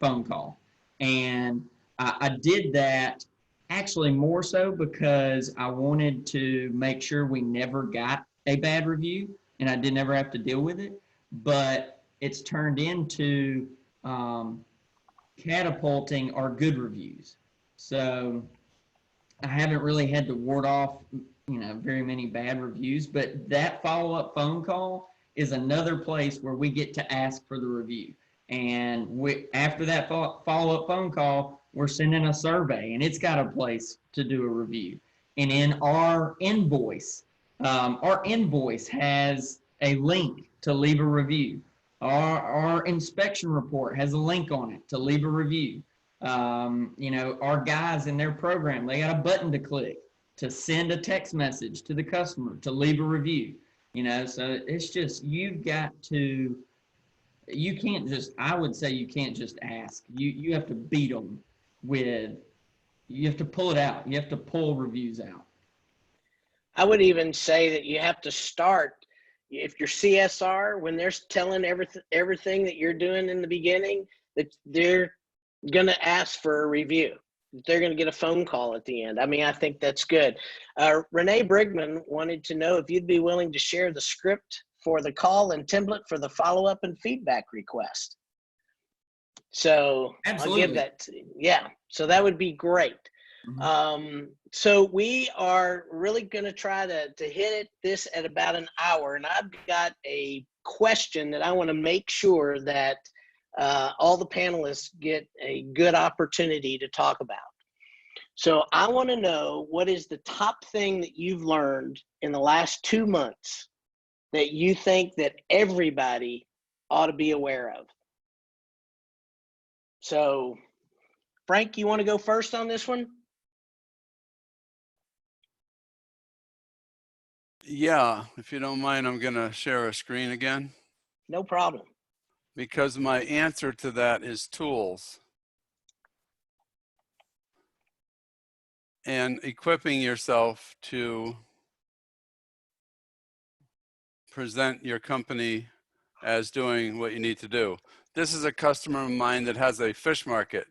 phone call. And I did that actually more so because I wanted to make sure we never got a bad review and I didn't ever have to deal with it. But it's turned into catapulting our good reviews. So I haven't really had to ward off, you know, very many bad reviews, but that follow-up phone call is another place where we get to ask for the review. And after that follow-up phone call, we're sending a survey, and it's got a place to do a review. And in our invoice has a link to leave a review. Our inspection report has a link on it to leave a review. You know, our guys in their program, they got a button to click to send a text message to the customer to leave a review. You know, so it's just, you can't just, I would say you can't just ask. You have to beat them you have to pull it out. You have to pull reviews out. I would even say that you have to start, if you're CSR, when they're telling everything that you're doing in the beginning, that they're going to ask for a review. They're going to get a phone call at the end. I mean, I think that's good. Renee Brigman wanted to know if you'd be willing to share the script for the call and template for the follow-up and feedback request. So Absolutely. I'll give that to you. Yeah, so that would be great. Mm-hmm. So we are really going to try to hit this at about an hour, and I've got a question that I want to make sure that all the panelists get a good opportunity to talk about. So I want to know, what is the top thing that you've learned in the last 2 months that you think that everybody ought to be aware of? So Frank, you want to go first on this one? Yeah, if you don't mind, I'm going to share a screen again. No problem. Because my answer to that is tools. And equipping yourself to present your company as doing what you need to do. This is a customer of mine that has a fish market.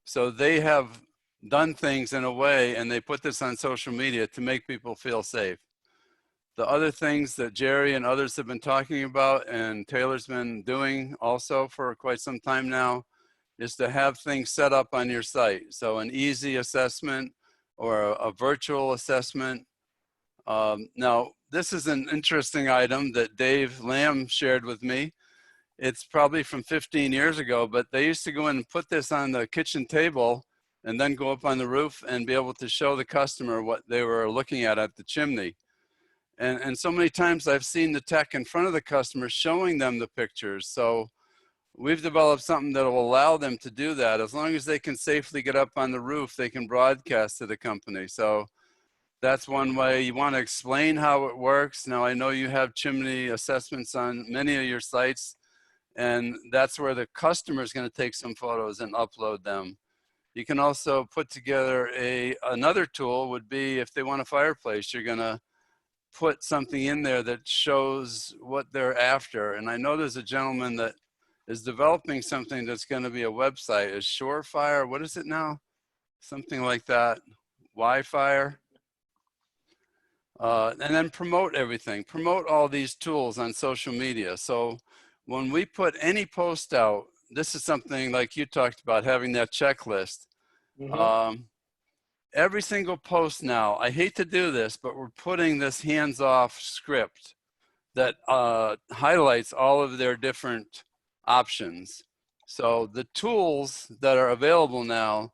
So they have done things in a way, and they put this on social media to make people feel safe. The other things that Jerry and others have been talking about, and Taylor's been doing also for quite some time now, is to have things set up on your site. So an easy assessment or a virtual assessment. Now, this is an interesting item that Dave Lamb shared with me. It's probably from 15 years ago, but they used to go in and put this on the kitchen table and then go up on the roof and be able to show the customer what they were looking at the chimney. And so many times I've seen the tech in front of the customer showing them the pictures. So we've developed something that will allow them to do that. As long as they can safely get up on the roof, they can broadcast to the company. So that's one way. You want to explain how it works. Now, I know you have chimney assessments on many of your sites, and that's where the customer is going to take some photos and upload them. You can also put together another tool would be, if they want a fireplace, you're going to put something in there that shows what they're after. And I know there's a gentleman that is developing something that's going to be a website. Is Surefire, what is it now? Something like that. Wi-Fi. And then promote everything. Promote all these tools on social media. So when we put any post out, this is something like you talked about, having that checklist. Mm-hmm. Every single post now, I hate to do this, but we're putting this hands-off script that highlights all of their different options. So the tools that are available now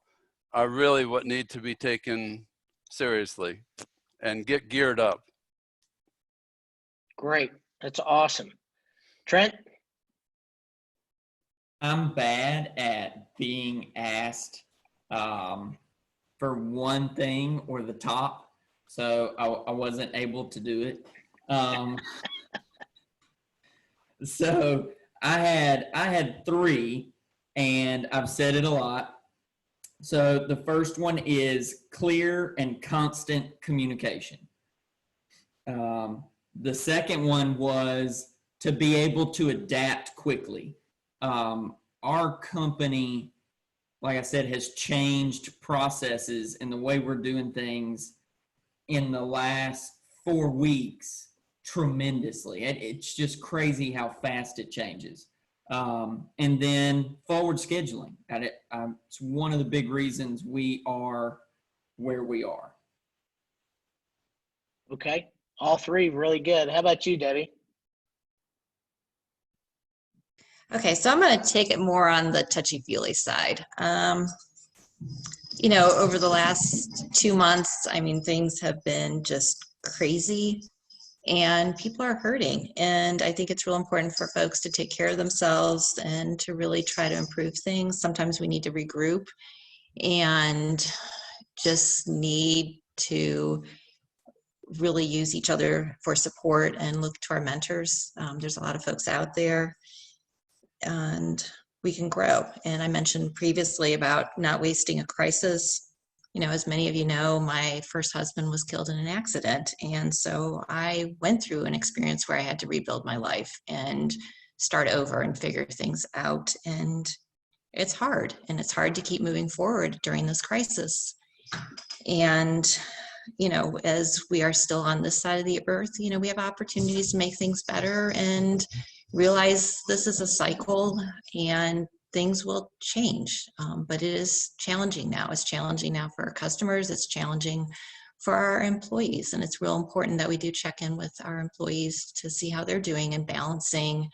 are really what need to be taken seriously and get geared up. Great. That's awesome. Trent? I'm bad at being asked for one thing or the top, so I wasn't able to do it. So I had three, and I've said it a lot. So the first one is clear and constant communication. The second one was to be able to adapt quickly. Our company, like I said, has changed processes and the way we're doing things in the last 4 weeks tremendously. It's just crazy how fast it changes. And then forward scheduling. It's one of the big reasons we are where we are. Okay. All three really good. How about you, Debbie? Okay, so I'm going to take it more on the touchy-feely side. You know, over the last 2 months, I mean, things have been just crazy and people are hurting. And I think it's real important for folks to take care of themselves and to really try to improve things. Sometimes we need to regroup and just need to really use each other for support and look to our mentors. There's a lot of folks out there, and we can grow. And I mentioned previously about not wasting a crisis. You know, as many of you know, my first husband was killed in an accident. And so I went through an experience where I had to rebuild my life and start over and figure things out. And it's hard. And it's hard to keep moving forward during this crisis. And, you know, as we are still on this side of the earth, you know, we have opportunities to make things better and realize this is a cycle and things will change. But it is challenging now. It's challenging now for our customers. It's challenging for our employees. And it's real important that we do check in with our employees to see how they're doing and balancing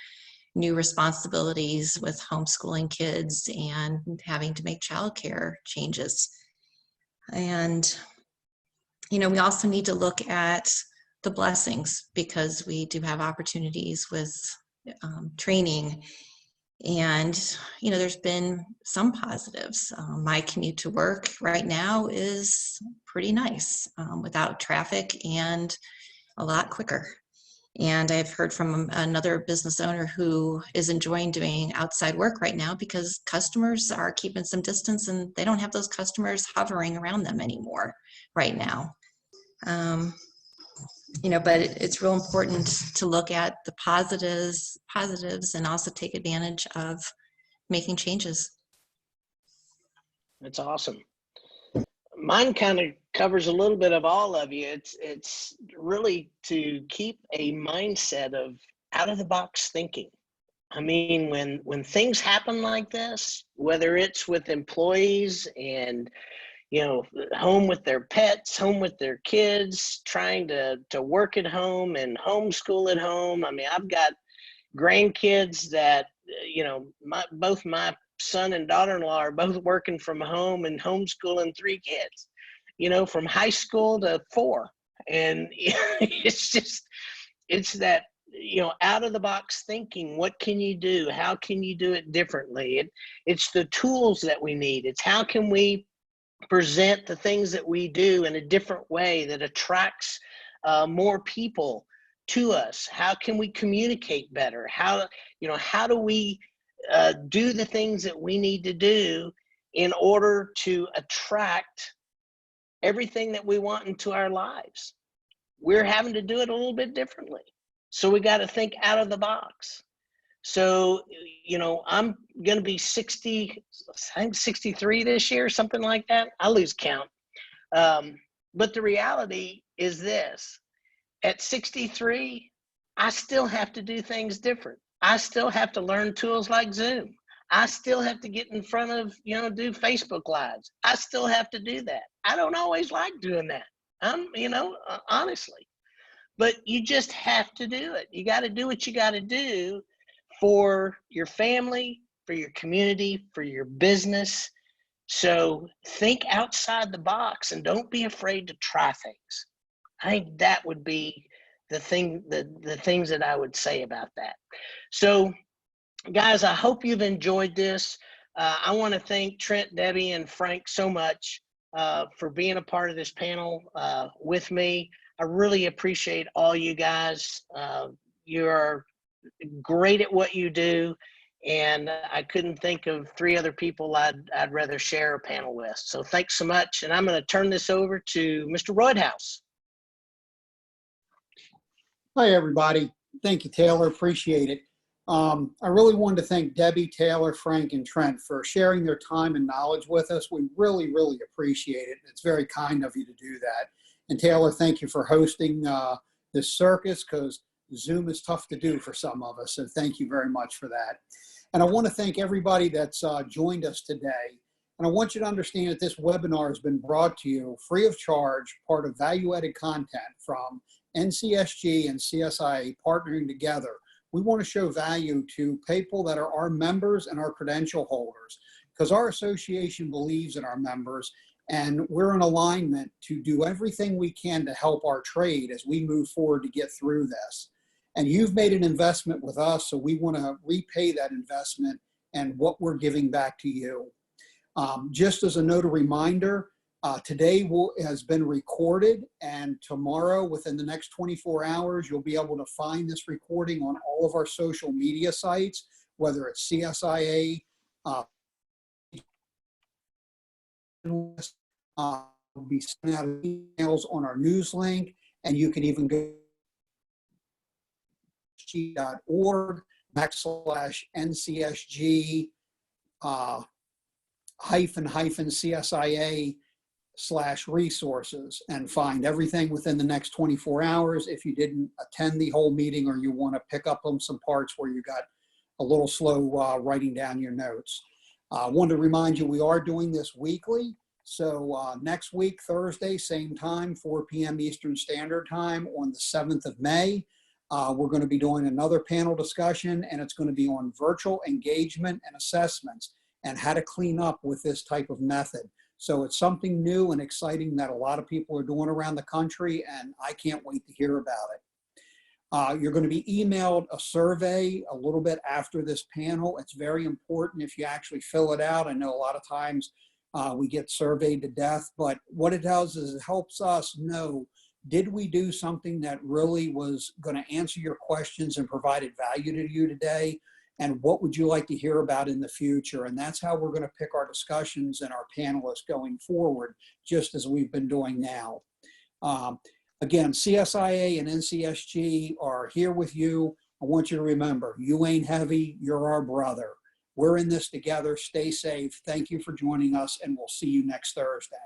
new responsibilities with homeschooling kids and having to make childcare changes. And, you know, we also need to look at the blessings, because we do have opportunities with training. And, you know, there's been some positives. My commute to work right now is pretty nice, without traffic and a lot quicker. And I've heard from another business owner who is enjoying doing outside work right now because customers are keeping some distance and they don't have those customers hovering around them anymore right now. You know, but it's real important to look at the positives and also take advantage of making changes. That's awesome. Mine kind of covers a little bit of all of you. It's really to keep a mindset of out of the box thinking. I mean, when things happen like this, whether it's with employees and, you know, home with their pets, home with their kids, trying to work at home and homeschool at home. I mean, I've got grandkids that, you know, both my son and daughter-in-law are both working from home and homeschooling 3 kids, you know, from high school to 4. And it's that, you know, out of the box thinking. What can you do? How can you do it differently? It's the tools that we need. It's how can we present the things that we do in a different way that attracts more people to us? How can we communicate better? How do we do the things that we need to do in order to attract everything that we want into our lives? We're having to do it a little bit differently. So we got to think out of the box. So, you know, I'm going to be 60, I think 63 this year, something like that. I lose count. But the reality is this: at 63, I still have to do things different. I still have to learn tools like Zoom. I still have to get in front of, you know, do Facebook Lives. I still have to do that. I don't always like doing that. You know, honestly, but you just have to do it. You got to do what you got to do for your family, for your community, for your business, So think outside the box and don't be afraid to try things. I think that would be the things that I would say about that. So guys, I hope you've enjoyed this. I want to thank Trent, Debbie, and Frank so much for being a part of this panel with me. I really appreciate all you guys. You're great at what you do, and I couldn't think of 3 other people I'd rather share a panel with. So thanks so much, and I'm going to turn this over to Mr. Roydhouse. Hi, everybody. Thank you, Taylor. Appreciate it. I really wanted to thank Debbie, Taylor, Frank, and Trent for sharing their time and knowledge with us. We really, really appreciate it. It's very kind of you to do that. And Taylor, thank you for hosting this circus, because Zoom is tough to do for some of us. So thank you very much for that. And I want to thank everybody that's joined us today. And I want you to understand that this webinar has been brought to you free of charge, part of value-added content from NCSG and CSIA partnering together. We want to show value to people that are our members and our credential holders, because our association believes in our members, and we're in alignment to do everything we can to help our trade as we move forward to get through this. And you've made an investment with us, so we want to repay that investment and what we're giving back to you. Just as a note of reminder, today has been recorded, and tomorrow, within the next 24 hours, you'll be able to find this recording on all of our social media sites, whether it's CSIA, we'll be sending out emails on our news link, and you can even go to /NCSG _CSIA/resources and find everything within the next 24 hours. If you didn't attend the whole meeting, or you want to pick up on some parts where you got a little slow writing down your notes. I wanted to remind you, we are doing this weekly. So next week, Thursday, same time, 4 p.m. Eastern Standard Time on the 7th of May, we're going to be doing another panel discussion, and it's going to be on virtual engagement and assessments and how to clean up with this type of method. So it's something new and exciting that a lot of people are doing around the country, and I can't wait to hear about it. You're going to be emailed a survey a little bit after this panel. It's very important if you actually fill it out. I know a lot of times we get surveyed to death, but what it does is it helps us know, did we do something that really was going to answer your questions and provided value to you today? And what would you like to hear about in the future? And that's how we're going to pick our discussions and our panelists going forward, just as we've been doing now. Again, CSIA and NCSG are here with you. I want you to remember, you ain't heavy, you're our brother. We're in this together. Stay safe. Thank you for joining us, and we'll see you next Thursday.